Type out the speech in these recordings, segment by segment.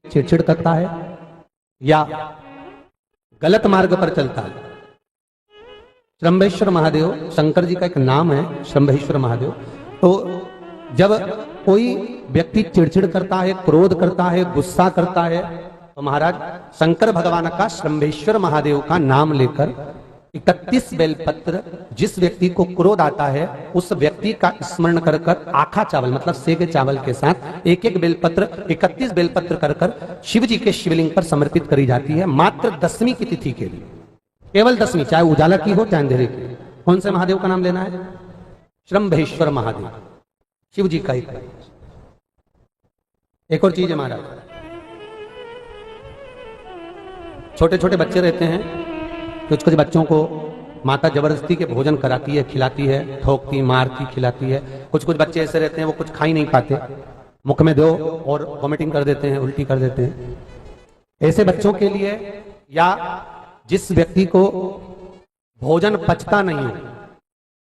चिड़चिड़ करता है या गलत मार्ग पर चलता है। श्रंभेश्वर महादेव शंकर जी का एक नाम है, श्रंभेश्वर महादेव। तो जब कोई व्यक्ति चिड़चिड़ करता है, क्रोध करता है, गुस्सा करता है, तो महाराज शंकर भगवान का श्रंभेश्वर महादेव का नाम लेकर 31 बेलपत्र, जिस व्यक्ति को क्रोध आता है उस व्यक्ति का स्मरण कर कर आखा चावल मतलब सेगे चावल के साथ एक एक बेलपत्र 31 बेलपत्र कर कर शिव जी के शिवलिंग पर समर्पित करी जाती है, मात्र 10वीं की तिथि के लिए, केवल 10वीं, चाहे उजाला की हो चाहे अंधेरे की। कौन से महादेव का नाम लेना है? श्रंभेश्वर महादेव, शिव जी का एक और चीज है महाराज, छोटे छोटे बच्चे रहते हैं, कुछ कुछ बच्चों को माता जबरदस्ती के भोजन कराती है, खिलाती है, ठोकती, मारती, खिलाती है। कुछ कुछ बच्चे ऐसे रहते हैं वो कुछ खा ही नहीं पाते, मुख में दो और वॉमिटिंग कर देते हैं, उल्टी कर देते हैं। ऐसे बच्चों के लिए या जिस व्यक्ति को भोजन पचता नहीं हो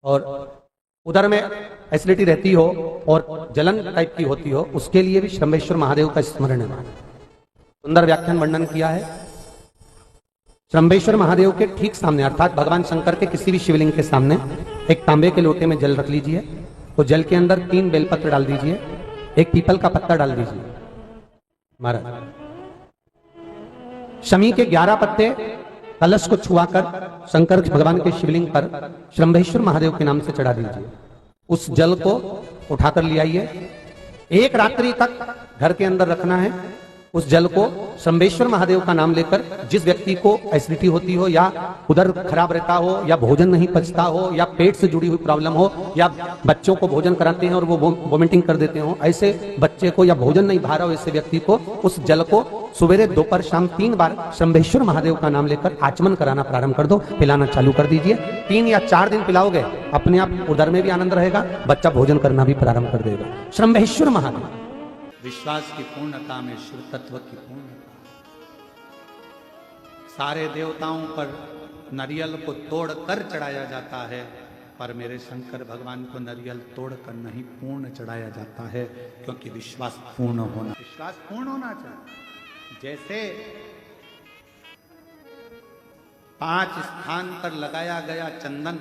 और उधर में एसिडिटी रहती हो और जलन टाइप की होती हो, उसके लिए भी श्रंभेश्वर महादेव का स्मरण है। सुंदर व्याख्यान वर्णन किया है। श्रंभेश्वर महादेव के ठीक सामने अर्थात भगवान शंकर के किसी भी शिवलिंग के सामने एक तांबे के लोटे में जल रख लीजिए, तो जल के अंदर 3 बेलपत्र डाल दीजिए, एक पीपल का पत्ता डाल दीजिए महाराज, शमी के 11 पत्ते कलश को छुआकर शंकर भगवान के शिवलिंग पर श्रंभेश्वर महादेव के नाम से चढ़ा दीजिए। उस जल को उठाकर ले आइए, एक रात्रि तक घर के अंदर रखना है। उस जल को श्रंभेश्वर महादेव का नाम लेकर, जिस व्यक्ति को एसिडिटी होती हो या उधर खराब रहता हो या भोजन नहीं पचता हो या पेट से जुड़ी हुई प्रॉब्लम हो या बच्चों को भोजन कराते हैं और वो वोमिटिंग कर देते हो, ऐसे बच्चे को या भोजन नहीं भा रहा हो ऐसे व्यक्ति को उस जल को सवेरे दोपहर शाम 3 बार श्रंभेश्वर महादेव का नाम लेकर आचमन कराना प्रारंभ कर दो, पिलाना चालू कर दीजिए। 3 या 4 दिन पिलाओगे, अपने आप उधर में भी आनंद रहेगा, बच्चा भोजन करना भी प्रारंभ कर देगा। श्रंभेश्वर महादेव, विश्वास की पूर्णता में शिव तत्व की पूर्णता। सारे देवताओं पर नारियल को तोड़कर चढ़ाया जाता है, पर मेरे शंकर भगवान को नारियल तोड़कर नहीं पूर्ण चढ़ाया जाता है, क्योंकि विश्वास पूर्ण होना चाहिए। जैसे 5 स्थान पर लगाया गया चंदन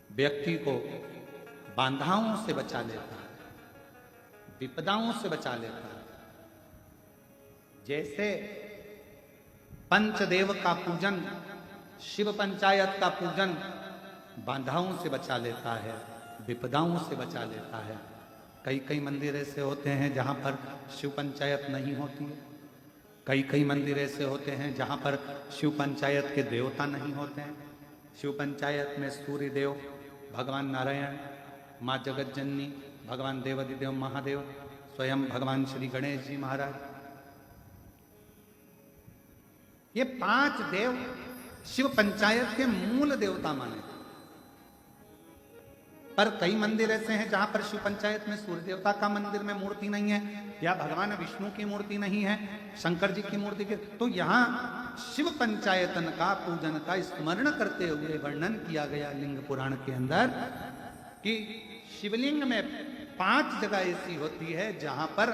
व्यक्ति को बाधाओं से बचा लेता है, विपदाओं से बचा लेता है। जैसे पंचदेव का पूजन, शिव पंचायत का पूजन बाधाओं से बचा लेता है, विपदाओं से बचा लेता है। कई मंदिर ऐसे होते हैं जहां पर शिव पंचायत नहीं होती है, कई मंदिर ऐसे होते हैं जहां पर शिव पंचायत के देवता नहीं होते हैं। शिव पंचायत में सूर्य देव, भगवान नारायण, माँ जगत जननी, भगवान देवादिदेव महादेव, स्वयं भगवान श्री गणेश जी महाराज, ये 5 देव शिव पंचायत के मूल देवता माने। पर कई मंदिर ऐसे हैं जहां पर शिव पंचायत में सूर्य देवता का मंदिर में मूर्ति नहीं है, या भगवान विष्णु की मूर्ति नहीं है, शंकर जी की मूर्ति के, तो यहाँ शिव पंचायतन का पूजन का स्मरण करते हुए वर्णन किया गया लिंग पुराण के अंदर कि शिवलिंग में 5 जगह ऐसी होती है जहां पर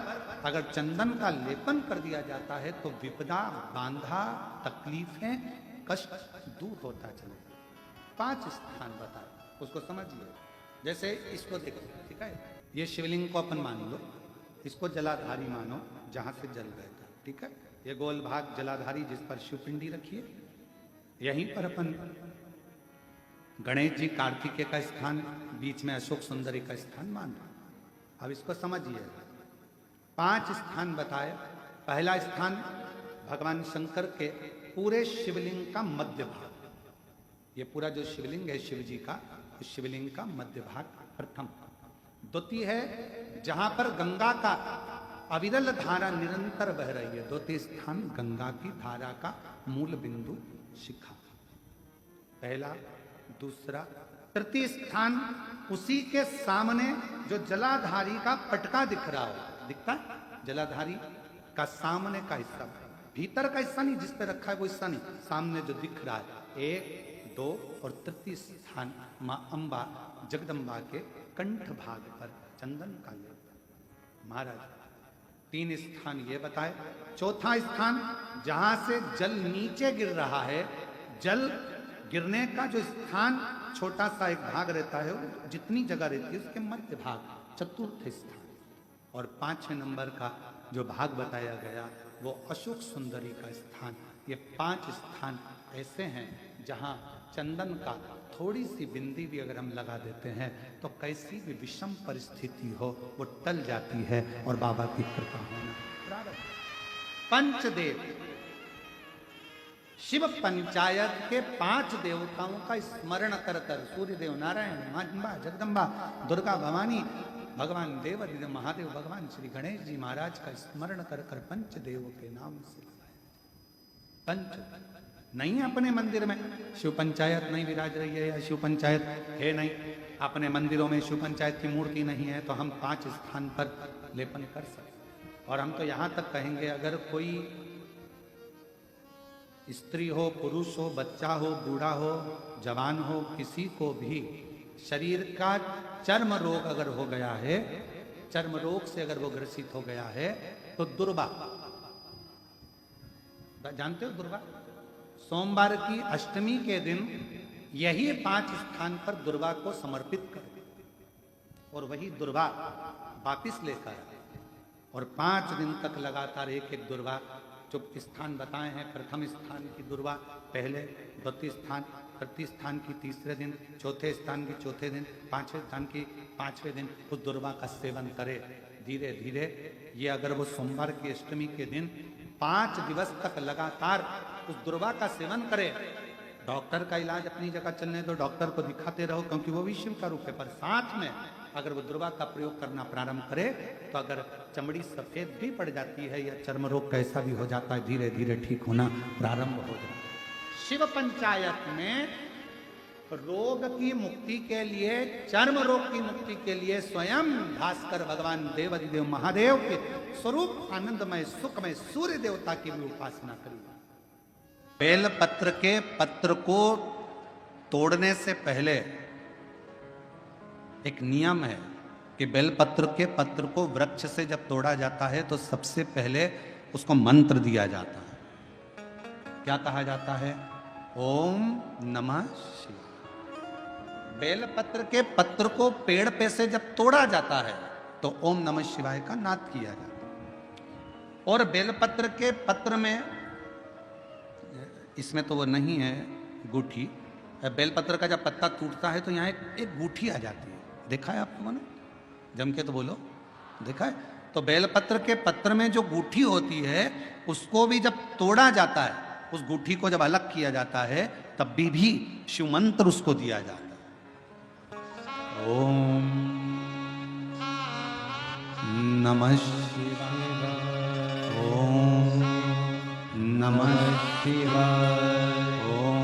अगर चंदन का लेपन कर दिया जाता है तो विपदा, बांधा, तकलीफें, कष्ट दूर होता चले। 5 स्थान बताए, उसको समझिए। जैसे इसको देखो, ठीक है, ये शिवलिंग को अपन मान लो, इसको जलाधारी मानो जहां से जल बहता, ठीक है। ये गोल भाग जलाधारी जिस पर शिवपिंडी रखिए, यहीं पर अपन गणेश जी कार्तिकेय का स्थान, बीच में अशोक सुंदरी का स्थान मान रहे। अब इसको समझिए, 5 स्थान बताए। पहला स्थान भगवान शंकर के पूरे शिवलिंग का मध्य भाग, ये पूरा जो शिवलिंग है शिव जी का, इस शिवलिंग का मध्य भाग प्रथम। द्वितीय है जहां पर गंगा का अविरल धारा निरंतर बह रही है, द्वितीय स्थान गंगा की धारा का मूल बिंदु शिखा, पहला। दूसरा, तृतीय स्थान उसी के सामने जो जलाधारी का पटका दिख रहा हो, दिखता है जलाधारी का सामने का हिस्सा, भीतर का हिस्सा नहीं, जिस पे रखा है वो हिस्सा नहीं, सामने जो दिख रहा है। 1, 2 और तृतीय स्थान मां अंबा जगदम्बा के कंठ भाग पर चंदन का लेप। महाराज 3 स्थान ये बताए। चौथा स्थान जहां से जल नीचे गिर रहा है, जल गिरने का जो स्थान छोटा सा एक भाग रहता है, वो जितनी जगह रहती है उसके मध्य भाग, चतुर्थ स्थान। और 5वें नंबर का जो भाग बताया गया वो अशोक सुंदरी का स्थान। ये 5 स्थान ऐसे हैं जहां चंदन का थोड़ी सी बिंदी भी अगर हम लगा देते हैं तो कैसी भी विषम परिस्थिति हो वो टल जाती है और बाबा की कृपा होना। पंचदेव, शिव पंचायत के 5 देवताओं का स्मरण कर कर, सूर्य देव, नारायण, मां अम्बा, जगदम्बा, दुर्गा भवानी, भगवान देव महादेव, भगवान श्री गणेश जी महाराज का स्मरण कर कर पंचदेव के नाम से पंच नहीं अपने मंदिर में शिव पंचायत नहीं विराज रही है या शिव पंचायत है नहीं, अपने मंदिरों में शिव पंचायत की मूर्ति नहीं है, तो हम 5 स्थान पर लेपन कर सकते। और हम तो यहां तक कहेंगे अगर कोई स्त्री हो, पुरुष हो, बच्चा हो, बूढ़ा हो, जवान हो, किसी को भी शरीर का चर्म रोग अगर हो गया है, चर्म रोग से अगर वो ग्रसित हो गया है तो दुर्वा, जानते हो दुर्वा, सोमवार की अष्टमी के दिन यही 5 स्थान पर दुर्वा को समर्पित करें और वही दुर्वा वापिस लेकर और 5 दिन तक लगातार एक एक दुर्वा, जो स्थान बताए हैं, प्रथम स्थान की दुर्वा पहले, द्वितीय स्थान, तृतीय स्थान की तीसरे दिन, चौथे स्थान की चौथे दिन, 5वें स्थान की 5वें दिन उस दुर्वा का सेवन करे धीरे धीरे। ये अगर वो सोमवार की अष्टमी के दिन 5 दिवस तक लगातार उस दुर्वा का सेवन करे, डॉक्टर का इलाज अपनी जगह चलने दो, डॉक्टर को दिखाते रहो क्योंकि वो भी शिव का रूप है, पर साथ में अगर वो दुर्वा का प्रयोग करना प्रारंभ करे तो अगर चमड़ी सफेद भी पड़ जाती है या चर्म रोग कैसा भी हो जाता है, धीरे धीरे ठीक होना प्रारंभ हो जाता है। शिव पंचायत में रोग की मुक्ति के लिए, चर्म रोग की मुक्ति के लिए स्वयं भास्कर भगवान देव महादेव के स्वरूप आनंदमय सुखमय सूर्य देवता की भी उपासना करी। बेल पत्र के पत्र को तोड़ने से पहले एक नियम है कि बेलपत्र के पत्र को वृक्ष से जब तोड़ा जाता है तो सबसे पहले उसको मंत्र दिया जाता है। क्या कहा जाता है? ओम नमः शिवाय। बेलपत्र के पत्र को पेड़ पे से जब तोड़ा जाता है तो ओम नमः शिवाय का नाद किया जाता है। और बेलपत्र के पत्र में, इसमें तो वो नहीं है गूठी, बेलपत्र का जब पत्ता टूटता है तो यहाँ एक गूठी आ जाती है, देखा है आप लोगों ने? जम के तो बोलो, देखा है? तो बेलपत्र के पत्र में जो गूठी होती है उसको भी जब तोड़ा जाता है, उस गूठी को जब अलग किया जाता है तब भी शिव मंत्र उसको दिया जाता है। ओम नमः शिवाय, ओम नमः शिवाय, ओम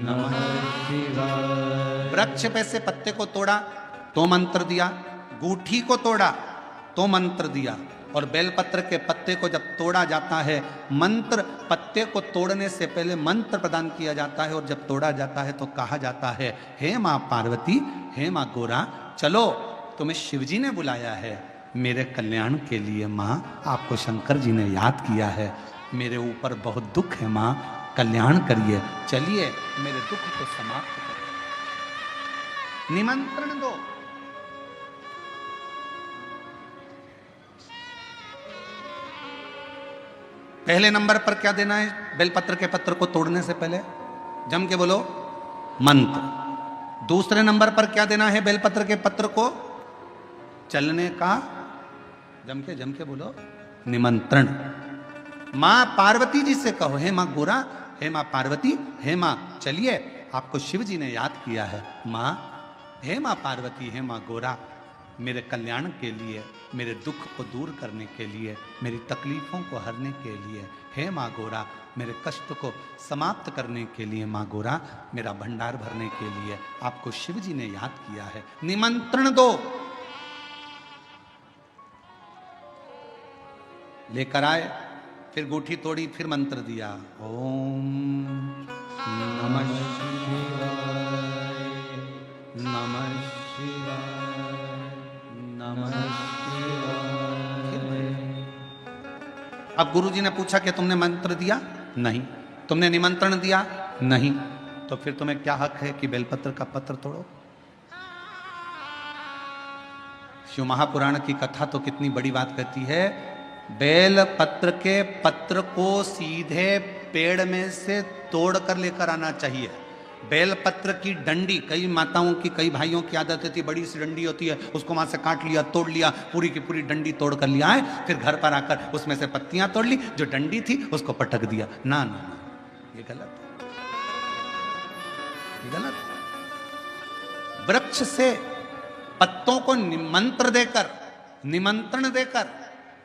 नमः शिवाय। वृक्ष पे से पत्ते को तोड़ा तो मंत्र दिया, गूठी को तोड़ा तो मंत्र दिया, और बेलपत्र के पत्ते को जब तोड़ा जाता है, मंत्र, पत्ते को तोड़ने से पहले मंत्र प्रदान किया जाता है, और जब तोड़ा जाता है तो कहा जाता है, हे माँ पार्वती, हे माँ गोरा, चलो तुम्हें शिवजी ने बुलाया है मेरे कल्याण के लिए। माँ, आपको शंकर जी ने याद किया है, मेरे ऊपर बहुत दुख है माँ, कल्याण करिए, चलिए मेरे दुख को समाप्त करिए, निमंत्रण दो। पहले नंबर पर क्या देना है बेलपत्र के पत्र को तोड़ने से पहले? जम के बोलो, मंत्र। दूसरे नंबर पर क्या देना है बेलपत्र के पत्र को चलने का? जम के बोलो, निमंत्रण। मां पार्वती जी से कहो, हे मां गोरा, हे मां पार्वती, हे मां चलिए, आपको शिव जी ने याद किया है। मां, हे मां पार्वती, हे मां गोरा, मेरे कल्याण के लिए, मेरे दुख को दूर करने के लिए, मेरी तकलीफों को हरने के लिए, हे माँ गोरा, मेरे कष्ट को समाप्त करने के लिए, माँ गोरा, मेरा भंडार भरने के लिए आपको शिव जी ने याद किया है, निमंत्रण दो। लेकर आए, फिर गूठी तोड़ी, फिर मंत्र दिया, ओम नमः शिवाय, नमः शिवाय, नमः शिवाय। अब गुरुजी ने पूछा कि तुमने मंत्र दिया? नहीं। तुमने निमंत्रण दिया? नहीं। तो फिर तुम्हें क्या हक है कि बेलपत्र का पत्र तोड़ो? शिव महापुराण की कथा तो कितनी बड़ी बात कहती है। बेल पत्र के पत्र को सीधे पेड़ में से तोड़ कर लेकर आना चाहिए। बेल पत्र की डंडी, कई माताओं की, कई भाइयों की आदत होती है, बड़ी सी डंडी होती है, उसको वहां से काट लिया, तोड़ लिया, पूरी की पूरी डंडी तोड़ कर लिया है, फिर घर पर आकर उसमें से पत्तियां तोड़ ली, जो डंडी थी उसको पटक दिया। ना ना ना, ये गलत है, ये गलत है। वृक्ष से पत्तों को निमंत्रण देकर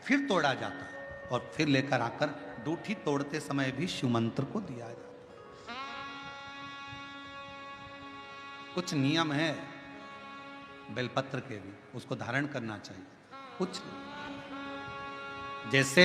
फिर तोड़ा जाता है और फिर लेकर आकर डूठी तोड़ते समय भी शिव मंत्र को दिया जाता है। कुछ नियम है बेलपत्र के भी, उसको धारण करना चाहिए। कुछ जैसे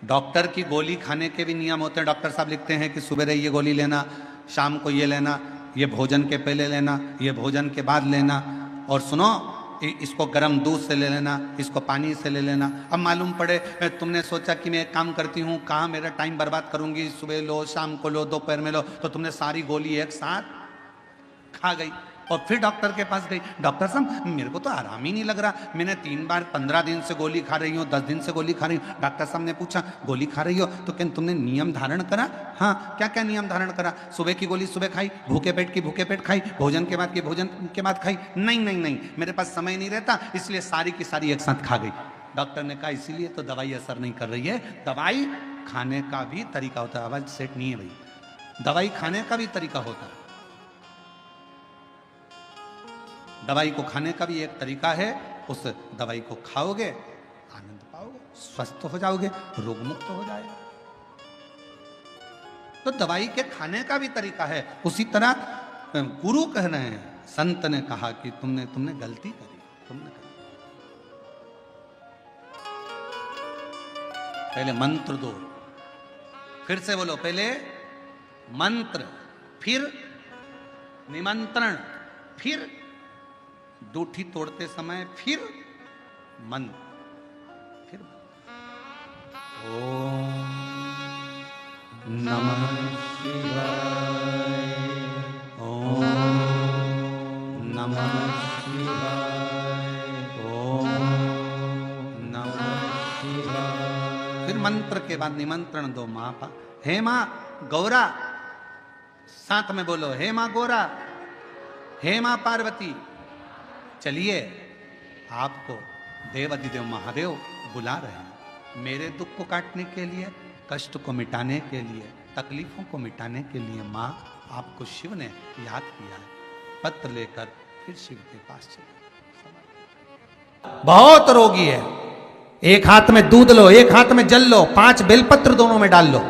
डॉक्टर की गोली खाने के भी नियम होते हैं। डॉक्टर साहब लिखते हैं कि सुबह ये गोली लेना, शाम को ये लेना, ये भोजन के पहले लेना, ये भोजन के बाद लेना, और सुनो इसको गर्म दूध से ले लेना, इसको पानी से ले लेना। अब मालूम पड़े तुमने सोचा कि मैं एक काम करती हूँ, कहाँ मेरा टाइम बर्बाद करूंगी, सुबह लो, शाम को लो, दोपहर में लो, तो तुमने सारी गोली एक साथ खा गई और फिर डॉक्टर के पास गई। डॉक्टर साहब मेरे को तो आराम ही नहीं लग रहा, मैंने 3 बार 15 दिन से गोली खा रही हूँ, 10 दिन से गोली खा रही हूँ। डॉक्टर साहब ने पूछा गोली खा रही हो तो क्या तुमने नियम धारण करा? हाँ। क्या क्या नियम धारण करा? सुबह की गोली सुबह खाई, भूखे पेट की भूखे पेट खाई, भोजन के बाद की भोजन के बाद खाई? नहीं नहीं नहीं, मेरे पास समय नहीं रहता, इसलिए सारी की सारी एक साथ खा गई। डॉक्टर ने कहा इसीलिए तो दवाई असर नहीं कर रही है। दवाई खाने का भी तरीका होता है। आवाज सेट नहीं है भाई। दवाई खाने का भी तरीका होता है। दवाई को खाने का भी एक तरीका है। उस दवाई को खाओगे, आनंद पाओगे, स्वस्थ हो जाओगे, रोग मुक्त हो जाएगा। तो दवाई के खाने का भी तरीका है। उसी तरह गुरु कह रहे हैं, संत ने कहा कि तुमने गलती करी, तुमने करी। पहले मंत्र दो, फिर से बोलो, पहले मंत्र, फिर निमंत्रण, फिर डूठी तोड़ते समय फिर मंत्र, फिर ओम नमः शिवाय, ओम नमः शिवाय, ओम नमः शिवाय। फिर मंत्र के बाद निमंत्रण दो। माँ पा, हे माँ गौरा, साथ में बोलो, हे माँ गौरा, हे माँ पार्वती, चलिए आपको देव अधिदेव महादेव बुला रहे हैं मेरे दुख को काटने के लिए, कष्ट को मिटाने के लिए, तकलीफों को मिटाने के लिए। माँ आपको शिव ने याद किया है। पत्र लेकर फिर शिव के पास चले। बहुत रोगी है, एक हाथ में दूध लो, एक हाथ में जल लो, 5 बेलपत्र दोनों में डाल लो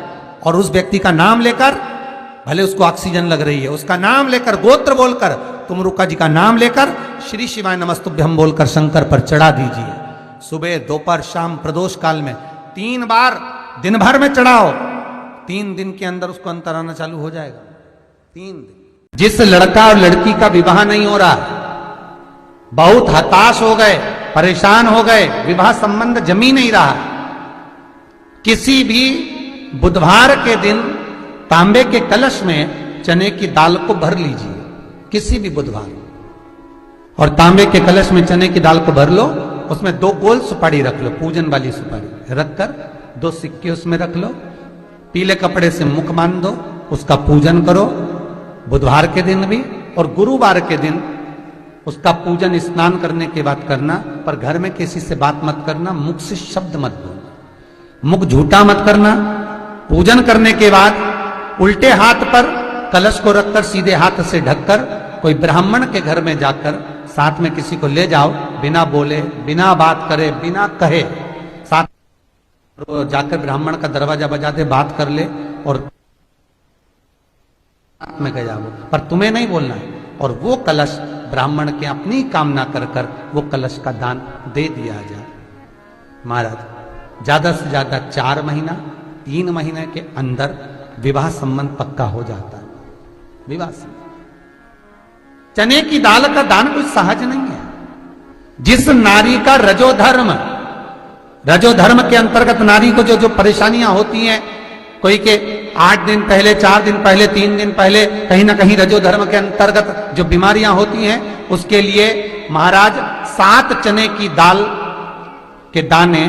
और उस व्यक्ति का नाम लेकर, भले उसको ऑक्सीजन लग रही है, उसका नाम लेकर, गोत्र बोलकर, तुमरुका जी का नाम लेकर श्री शिवाय नमस्तुभ्यम बोलकर शंकर पर चढ़ा दीजिए। सुबह, दोपहर, शाम, प्रदोष काल में 3 बार दिन भर में चढ़ाओ। 3 दिन के अंदर उसको अंतर आना चालू हो जाएगा। 3 दिन। जिस लड़का और लड़की का विवाह नहीं हो रहा, बहुत हताश हो गए, परेशान हो गए, विवाह संबंध जमी नहीं रहा, किसी भी बुधवार के दिन तांबे के कलश में चने की दाल को भर लीजिए, किसी भी बुधवार, और तांबे के कलश में चने की दाल को भर लो, उसमें 2 गोल सुपारी रख लो, पूजन वाली सुपारी रखकर 2 सिक्के उसमें रख लो, पीले कपड़े से मुख बांध दो, उसका पूजन करो बुधवार के दिन भी, और गुरुवार के दिन उसका पूजन स्नान करने के बाद करना। पर घर में किसी से बात मत करना, मुख से शब्द मत बोलना, मुख झूठा मत करना। पूजन करने के बाद उल्टे हाथ पर कलश को रखकर सीधे हाथ से ढककर कोई ब्राह्मण के घर में जाकर साथ में किसी को ले जाओ, बिना बोले, बिना बात करे, बिना कहे, साथ जाकर ब्राह्मण का दरवाजा बजा दे, बात कर ले और में कह जाओ, पर तुम्हें नहीं बोलना है। और वो कलश ब्राह्मण के अपनी कामना कर कर वो कलश का दान दे दिया जाए। महाराज ज्यादा से ज्यादा 4 महीना, 3 महीने के अंदर विवाह संबंध पक्का हो जाता है। विवाह संबंध, चने की दाल का दान कुछ सहज नहीं है। जिस नारी का रजोधर्म रजो धर्म के अंतर्गत नारी को जो जो परेशानियां होती हैं, कोई के 8 दिन पहले, 4 दिन पहले, 3 दिन पहले कहीं ना कहीं रजो धर्म के अंतर्गत जो बीमारियां होती हैं, उसके लिए महाराज 7 चने की दाल के दाने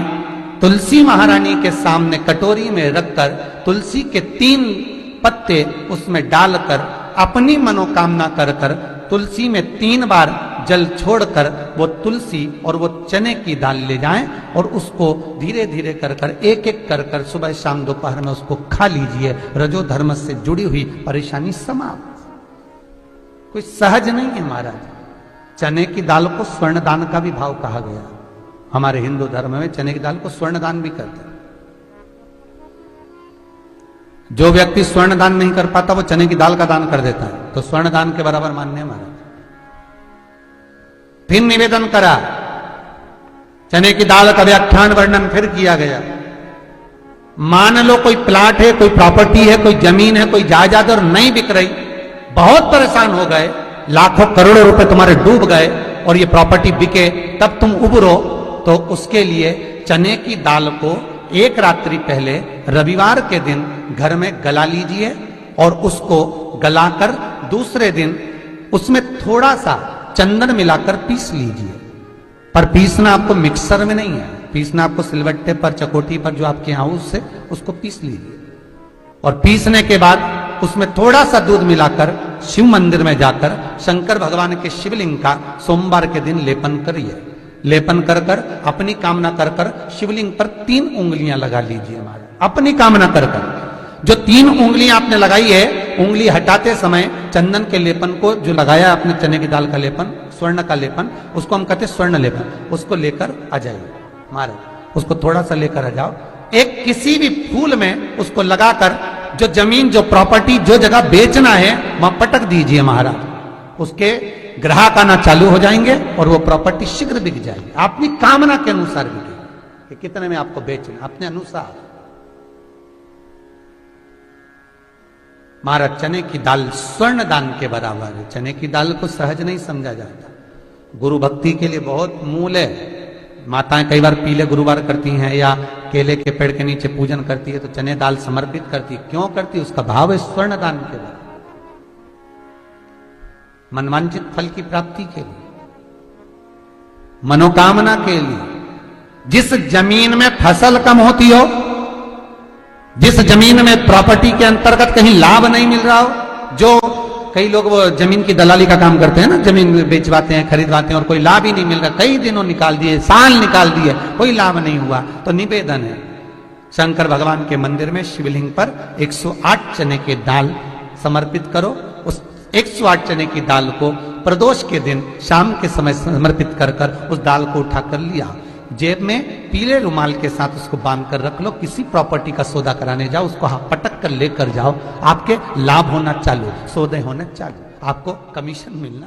तुलसी महारानी के सामने कटोरी में रखकर तुलसी के 3 पत्ते उसमें डालकर अपनी मनोकामना कर कर तुलसी में 3 बार जल छोड़कर वो तुलसी और वो चने की दाल ले जाएं और उसको धीरे धीरे कर कर एक एक कर कर सुबह शाम दोपहर में उसको खा लीजिए। रजो धर्म से जुड़ी हुई परेशानी समाप्त। कोई सहज नहीं है महाराज। चने की दाल को स्वर्ण दान का भी भाव कहा गया। हमारे हिंदू धर्म में चने की दाल को स्वर्ण दान भी करते हैं। जो व्यक्ति स्वर्ण दान नहीं कर पाता वो चने की दाल का दान कर देता है, तो स्वर्ण दान के बराबर मान्य महाराज। फिर निवेदन करा, चने की दाल का व्याख्यान वर्णन फिर किया गया। मान लो कोई प्लाट है, कोई प्रॉपर्टी है, कोई जमीन है, कोई जायदाद और नहीं बिक रही, बहुत परेशान हो गए, लाखों करोड़ों रुपए तुम्हारे डूब गए और ये प्रॉपर्टी बिके, तब तुम उबरो, तो उसके लिए चने की दाल को एक रात्रि पहले रविवार के दिन घर में गला लीजिए और उसको गलाकर दूसरे दिन उसमें थोड़ा सा चंदन मिलाकर पीस लीजिए। पर पीसना आपको मिक्सर में नहीं है, पीसना आपको सिलबट्टे पर, चकोटी पर, जो आपके यहां उससे उसको पीस लीजिए। और पीसने के बाद उसमें थोड़ा सा दूध मिलाकर शिव मंदिर में जाकर शंकर भगवान के शिवलिंग का सोमवार के दिन लेपन करिए। लेपन कर कर अपनी कामना कर कर शिवलिंग पर 3 उंगलियां लगा लीजिए महाराज, अपनी कामना कर कर। जो 3 उंगलियां आपने लगाई है, उंगली हटाते समय चंदन के लेपन को जो लगाया आपने, चने की दाल का लेपन, स्वर्ण का लेपन, उसको हम कहते हैं स्वर्ण लेपन, उसको लेकर आ जाइए महाराज। उसको थोड़ा सा लेकर आ जाओ, एक किसी भी फूल में उसको लगाकर जो जमीन, जो प्रॉपर्टी, जो जगह बेचना है वहां पटक दीजिए महाराज। उसके ग्राहक आना चालू हो जाएंगे और वो प्रॉपर्टी शीघ्र बिक जाएगी। अपनी कामना के अनुसार बिकेगी कि कितने में आपको बेचना, अपने अनुसार। महाराज चने की दाल स्वर्ण दान के बराबर है। चने की दाल को सहज नहीं समझा जाता। गुरु भक्ति के लिए बहुत मूल है। माताएं कई बार पीले गुरुवार करती हैं या केले के पेड़ के नीचे पूजन करती है तो चने दाल समर्पित करती है। क्यों करती है? उसका भाव है स्वर्ण दान के बराबर, मनवांचित फल की प्राप्ति के लिए, मनोकामना के लिए। जिस जमीन में फसल कम होती हो, जिस जमीन में प्रॉपर्टी के अंतर्गत कहीं लाभ नहीं मिल रहा हो, जो कई लोग वो जमीन की दलाली का काम करते हैं ना, जमीन बेचवाते हैं, खरीदवाते हैं और कोई लाभ ही नहीं मिल रहा, कई दिनों निकाल दिए, साल निकाल दिए, कोई लाभ नहीं हुआ, तो निवेदन है शंकर भगवान के मंदिर में शिवलिंग पर 108 चने के दाल समर्पित करो। उस 108 चने की दाल को प्रदोष के दिन शाम के समय समर्पित कर कर उस दाल को उठाकर लिया, जेब में पीले रुमाल के साथ उसको बांध कर रख लो। किसी प्रॉपर्टी का सौदा कराने जाओ, उसको पटक कर लेकर जाओ, आपके लाभ होना चालू, सौदे होने चालू, आपको कमीशन मिलना